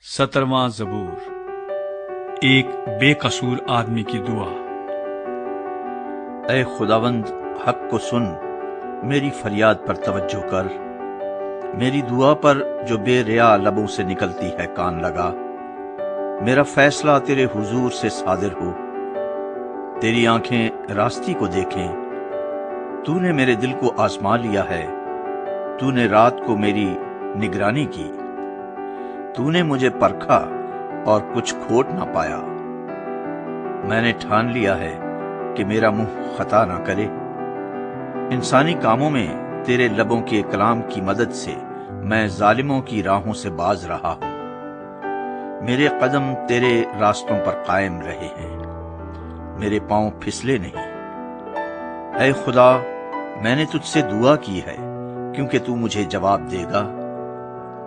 17واں زبور، ایک بے قصور آدمی کی دعا۔ اے خداوند، حق کو سن، میری فریاد پر توجہ کر، میری دعا پر جو بے ریا لبوں سے نکلتی ہے کان لگا۔ میرا فیصلہ تیرے حضور سے صادر ہو، تیری آنکھیں راستی کو دیکھیں۔ تو نے میرے دل کو آزما لیا ہے، تو نے رات کو میری نگرانی کی۔ تو نے مجھے پرکھا اور کچھ کھوٹ نہ پایا۔ میں نے ٹھان لیا ہے کہ میرا منہ خطا نہ کرے۔ انسانی کاموں میں تیرے لبوں کے کلام کی مدد سے میں ظالموں کی راہوں سے باز رہا ہوں۔ میرے قدم تیرے راستوں پر قائم رہے ہیں، میرے پاؤں پھسلے نہیں۔ اے خدا، میں نے تجھ سے دعا کی ہے کیونکہ تو مجھے جواب دے گا۔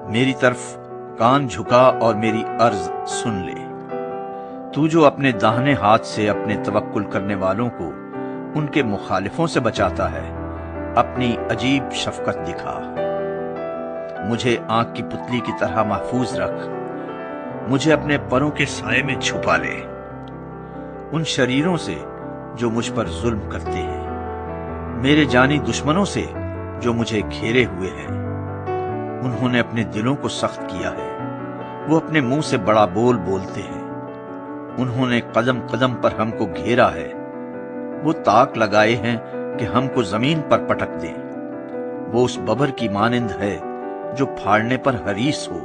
میری طرف کان جھکا اور میری عرض سن لے۔ تو جو اپنے داہنے ہاتھ سے اپنے توکل کرنے والوں کو ان کے مخالفوں سے بچاتا ہے، اپنی عجیب شفقت دکھا۔ مجھے آنکھ کی پتلی کی طرح محفوظ رکھ، مجھے اپنے پروں کے سائے میں چھپا لے ان شریروں سے جو مجھ پر ظلم کرتے ہیں، میرے جانی دشمنوں سے جو مجھے گھیرے ہوئے ہیں۔ انہوں نے اپنے دلوں کو سخت کیا ہے، وہ اپنے منہ سے بڑا بول بولتے ہیں۔ انہوں نے قدم قدم پر ہم کو گھیرا ہے، وہ تاک لگائے ہیں کہ ہم کو زمین پر پٹک دیں۔ وہ اس ببر کی مانند ہے جو پھاڑنے پر حریص ہو،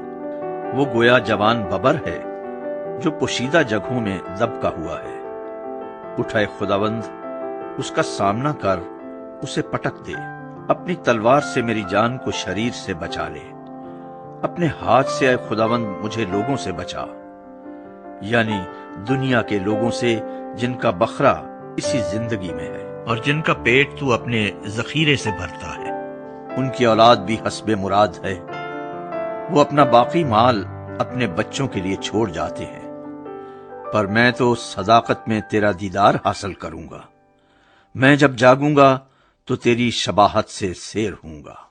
وہ گویا جوان ببر ہے جو پوشیدہ جگہوں میں دبکا ہوا ہے۔ اٹھ اے خداوند، اس کا سامنا کر، اسے پٹک دے۔ اپنی تلوار سے میری جان کو شریر سے بچا لے۔ اپنے ہاتھ سے اے خداوند مجھے لوگوں سے بچا، یعنی دنیا کے لوگوں سے جن کا بخرا اسی زندگی میں ہے اور جن کا پیٹ تو اپنے ذخیرے سے بھرتا ہے۔ ان کی اولاد بھی حسب مراد ہے، وہ اپنا باقی مال اپنے بچوں کے لیے چھوڑ جاتے ہیں۔ پر میں تو صداقت میں تیرا دیدار حاصل کروں گا، میں جب جاگوں گا تو تیری شباہت سے سیر ہوں گا۔